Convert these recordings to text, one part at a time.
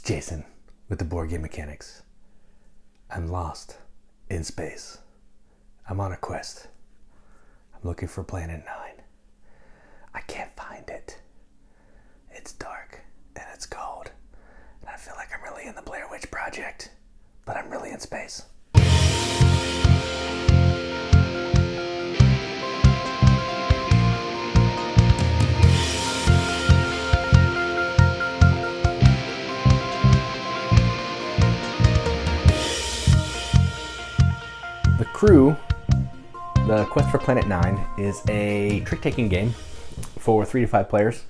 Jason with the board game mechanics. I'm lost in space. I'm on a quest. I'm looking for Planet 9. I can't find it. It's dark and it's cold. And I feel like I'm really in the Blair Witch Project, but I'm really in space. The Crew, the Quest for Planet 9, is a trick-taking game for 3 to 5 players,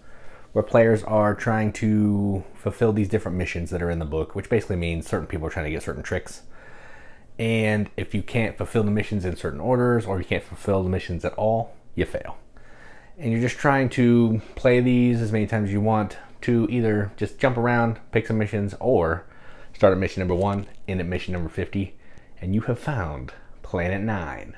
where players are trying to fulfill these different missions that are in the book, which basically means certain people are trying to get certain tricks. And if you can't fulfill the missions in certain orders, or you can't fulfill the missions at all, you fail. And you're just trying to play these as many times as you want to either just jump around, pick some missions, or start at mission number 1, end at mission number 50, and you have found Planet 9.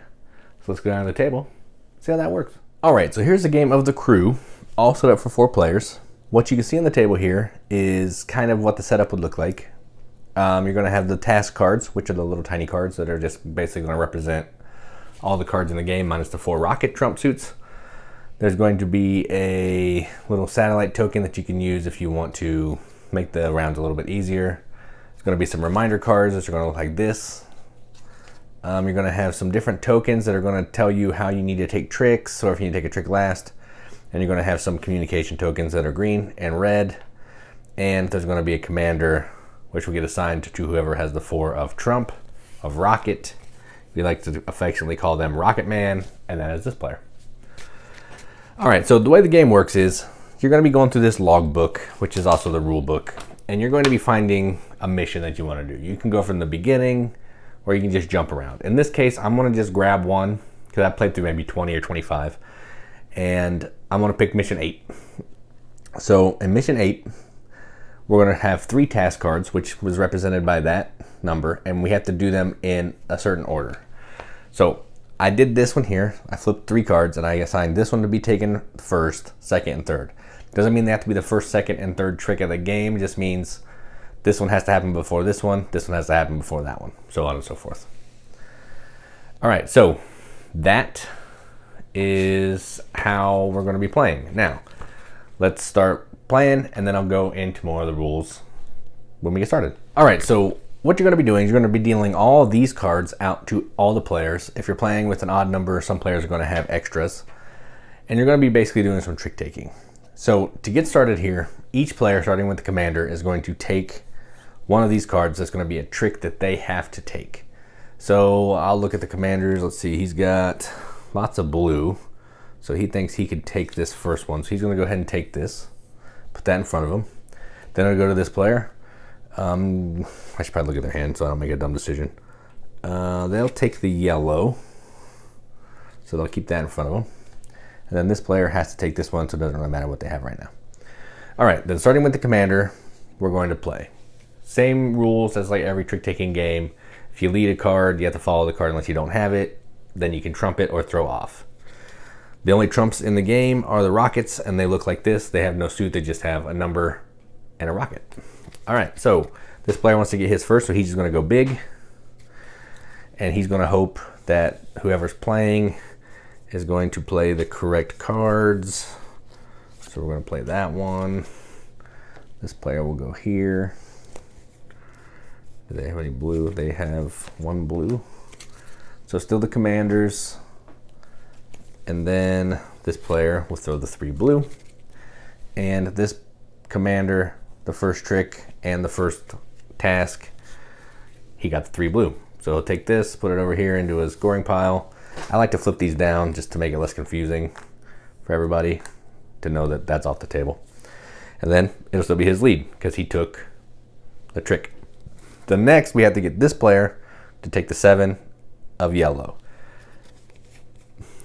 So let's go down to the table, see how that works. All right, so here's the game of The Crew, all set up for 4 players. What you can see on the table here is kind of what the setup would look like. You're going to have the task cards, which are the little tiny cards that are just basically going to represent all the cards in the game minus the 4 rocket trump suits. There's going to be a little satellite token that you can use if you want to make the rounds a little bit easier. There's going to be some reminder cards that are going to look like this. You're going to have some different tokens that are going to tell you how you need to take tricks, or if you need to take a trick last. And you're going to have some communication tokens that are green and red. And there's going to be a commander, which will get assigned to whoever has the 4 of Trump, of Rocket. We like to affectionately call them Rocket Man, and that is this player. All right, so the way the game works is you're going to be going through this log book, which is also the rule book, and you're going to be finding a mission that you want to do. You can go from the beginning, or you can just jump around. In this case, I'm going to just grab one, because I played through maybe 20 or 25, and I'm going to pick mission 8. So in mission 8, we're going to have 3 task cards, which was represented by that number, and we have to do them in a certain order. So I did this one here. I flipped 3 cards, and I assigned this one to be taken first, second, and third. Doesn't mean they have to be the first, second, and third trick of the game. It just means this one has to happen before this one has to happen before that one, so on and so forth. All right, so that is how we're going to be playing. Now, let's start playing, and then I'll go into more of the rules when we get started. All right, so what you're going to be doing is you're going to be dealing all of these cards out to all the players. If you're playing with an odd number, some players are going to have extras, and you're going to be basically doing some trick taking. So to get started here, each player, starting with the commander, is going to take one of these cards that's going to be a trick that they have to take. So I'll look at the commanders. Let's see, he's got lots of blue. So he thinks he could take this first one. So he's going to go ahead and take this, put that in front of him. Then I'll go to this player. I should probably look at their hand so I don't make a dumb decision. They'll take the yellow. So they'll keep that in front of them. And then this player has to take this one, so it doesn't really matter what they have right now. All right, then starting with the commander, we're going to play. Same rules as like every trick-taking game. If you lead a card, you have to follow the card unless you don't have it. Then you can trump it or throw off. The only trumps in the game are the rockets, and they look like this. They have no suit, they just have a number and a rocket. All right, so this player wants to get his first, so he's just gonna go big. And he's gonna hope that whoever's playing is going to play the correct cards. So we're gonna play that one. This player will go here. Do they have any blue? They have 1 blue. So still the commanders. And then this player will throw the 3 blue. And this commander, the first trick and the first task, he got the 3 blue. So he'll take this, put it over here into his scoring pile. I like to flip these down just to make it less confusing for everybody to know that that's off the table. And then it'll still be his lead because he took the trick. The next, we have to get this player to take the 7 of yellow.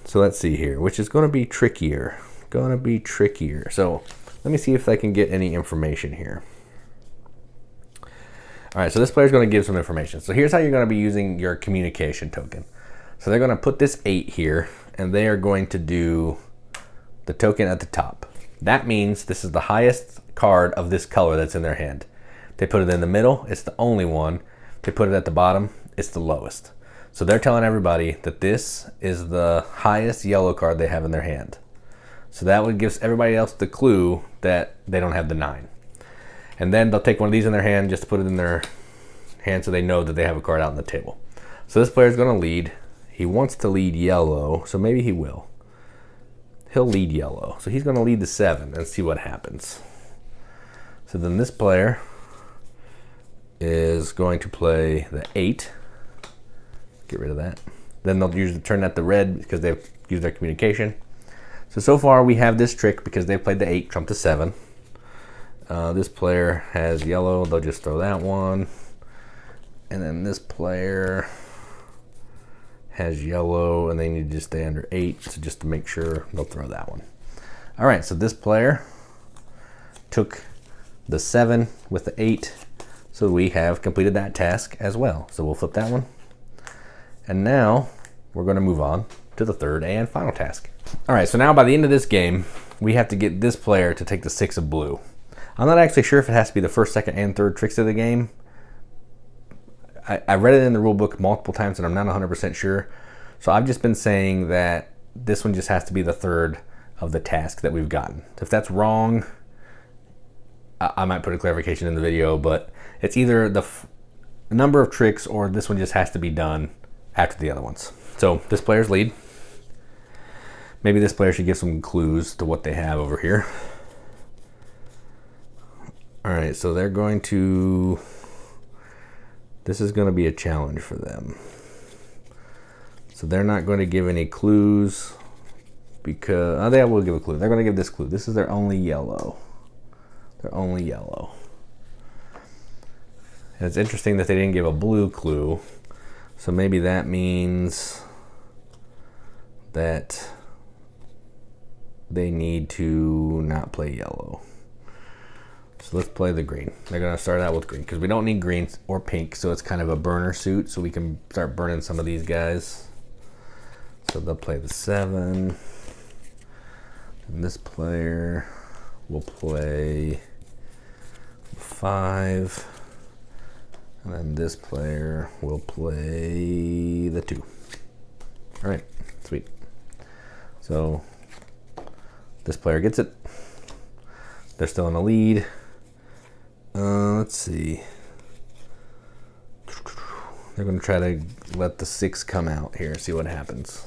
So let's see here, which is going to be trickier. So let me see if I can get any information here. All right, so this player is going to give some information. So here's how you're going to be using your communication token. So they're going to put this 8 here, and they are going to do the token at the top. That means this is the highest card of this color that's in their hand. They put it in the middle, it's the only one. They put it at the bottom, it's the lowest. So they're telling everybody that this is the highest yellow card they have in their hand. So that would give everybody else the clue that they don't have the 9. And then they'll take one of these in their hand just to put it in their hand so they know that they have a card out on the table. So this player is going to lead. He wants to lead yellow, so maybe he will. He'll lead yellow. So he's going to lead the 7 and see what happens. So then this player is going to play the 8. Get rid of that. Then they'll usually turn that to red because they've used their communication. So far we have this trick because they played the 8, trump the 7. This player has yellow, they'll just throw that one. And then this player has yellow and they need to just stay under 8, so just to make sure they'll throw that one. All right, so this player took the 7 with the 8, so we have completed that task as well. So we'll flip that one. And now we're going to move on to the third and final task. All right, so now by the end of this game, we have to get this player to take the 6 of blue. I'm not actually sure if it has to be the first, second, and third tricks of the game. I read it in the rule book multiple times and I'm not 100% sure. So I've just been saying that this one just has to be the third of the task that we've gotten. If that's wrong, I might put a clarification in the video, but it's either the number of tricks or this one just has to be done after the other ones. So this player's lead. Maybe this player should give some clues to what they have over here. All right, so they're going to, this is going to be a challenge for them. So they're not going to give any clues because, oh, they will give a clue. They're going to give this clue. This is their only yellow. Their only yellow. And it's interesting that they didn't give a blue clue. So maybe that means that they need to not play yellow. So let's play the green. They're gonna start out with green because we don't need green or pink, so it's kind of a burner suit, so we can start burning some of these guys. So they'll play the 7. And this player will play 5. And then this player will play the 2. All right, sweet. So this player gets it. They're still in the lead. Let's see. They're going to try to let the 6 come out here, see what happens.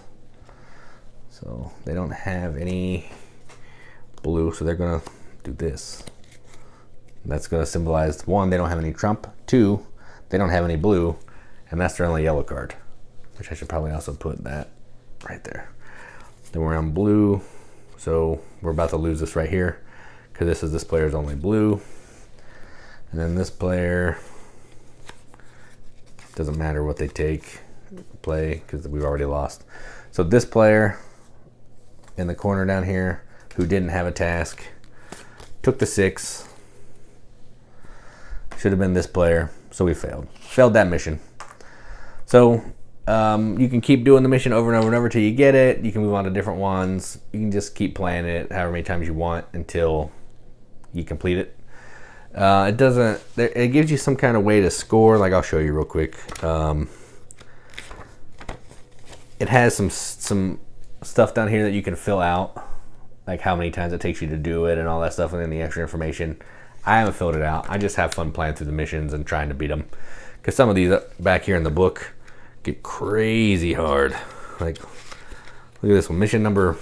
So they don't have any blue, so they're going to do this. That's going to symbolize 1, they don't have any trump. 2, they don't have any blue, and that's their only yellow card, which I should probably also put that right there. Then we're on blue, so we're about to lose this right here because this is this player's only blue. And then this player, doesn't matter what they play because we've already lost. So this player in the corner down here who didn't have a task took the 6. Should have been this player, so we failed that mission. So you can keep doing the mission over and over and over till you get it. You can move on to different ones. You can just keep playing it however many times you want until you complete it. It gives you some kind of way to score. Like I'll show you real quick. It has some stuff down here that you can fill out, like how many times it takes you to do it and all that stuff, and then the extra information. I haven't filled it out. I just have fun playing through the missions and trying to beat them, because some of these back here in the book get crazy hard. Like, look at this one, mission number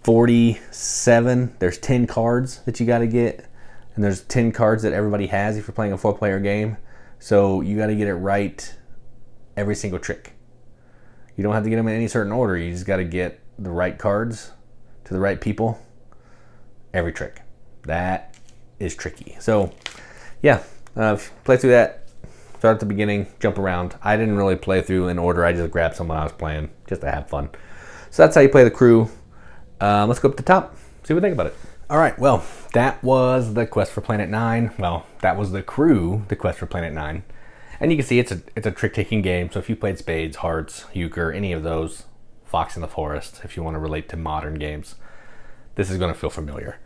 47. There's 10 cards that you got to get, and there's 10 cards that everybody has if you're playing a 4-player game. So you got to get it right every single trick. You don't have to get them in any certain order. You just got to get the right cards to the right people every trick. That is tricky. So yeah, play through that. Start at the beginning, jump around. I didn't really play through in order. I just grabbed someone I was playing just to have fun. So that's how you play the crew. Let's go up to the top, see what we think about it. All right, well, that was the Quest for Planet 9. Well, that was the crew, the Quest for Planet 9. And you can see it's a trick-taking game. So if you played Spades, Hearts, Euchre, any of those, Fox in the Forest, if you want to relate to modern games, this is going to feel familiar.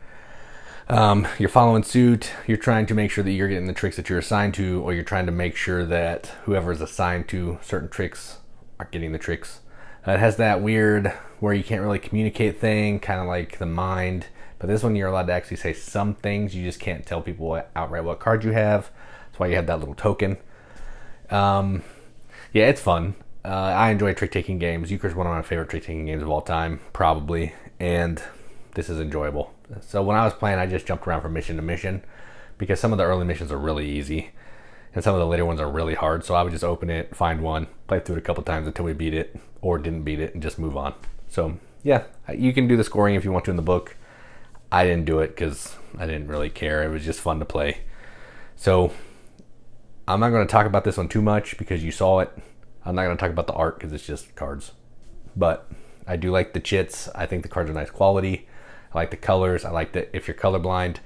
You're following suit. You're trying to make sure that you're getting the tricks that you're assigned to, or you're trying to make sure that whoever is assigned to certain tricks are getting the tricks. It has that weird where you can't really communicate thing, kind of like the mind. But this one you're allowed to actually say some things. You just can't tell people outright what card you have. That's why you have that little token. Yeah, it's fun. I enjoy trick-taking games. Euchre's one of my favorite trick-taking games of all time, probably. And this is enjoyable. So when I was playing, I just jumped around from mission to mission because some of the early missions are really easy and some of the later ones are really hard. So I would just open it, find one, play through it a couple times until we beat it or didn't beat it and just move on. So yeah, you can do the scoring if you want to in the book. I didn't do it because I didn't really care. It was just fun to play. So I'm not going to talk about this one too much because you saw it. I'm not going to talk about the art because it's just cards. But I do like the chits. I think the cards are nice quality. I like the colors. I like that if you're colorblind,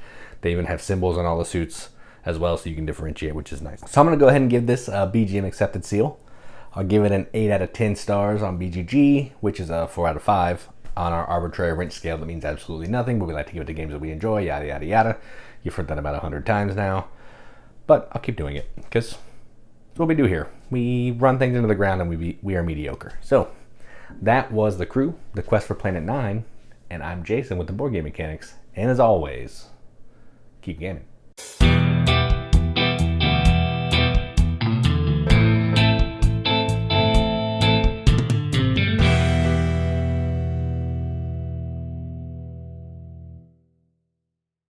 they even have symbols on all the suits as well so you can differentiate, which is nice. So I'm going to go ahead and give this a BGM accepted seal. I'll give it an 8 out of 10 stars on BGG, which is a 4 out of 5. On our arbitrary wrench scale, that means absolutely nothing, but we like to give it to games that we enjoy, yada, yada, yada. You've heard that about 100 times now. But I'll keep doing it because that's what we do here. We run things into the ground and we are mediocre. So that was The Crew, The Quest for Planet 9. And I'm Jason with the Board Game Mechanics. And as always, keep gaming.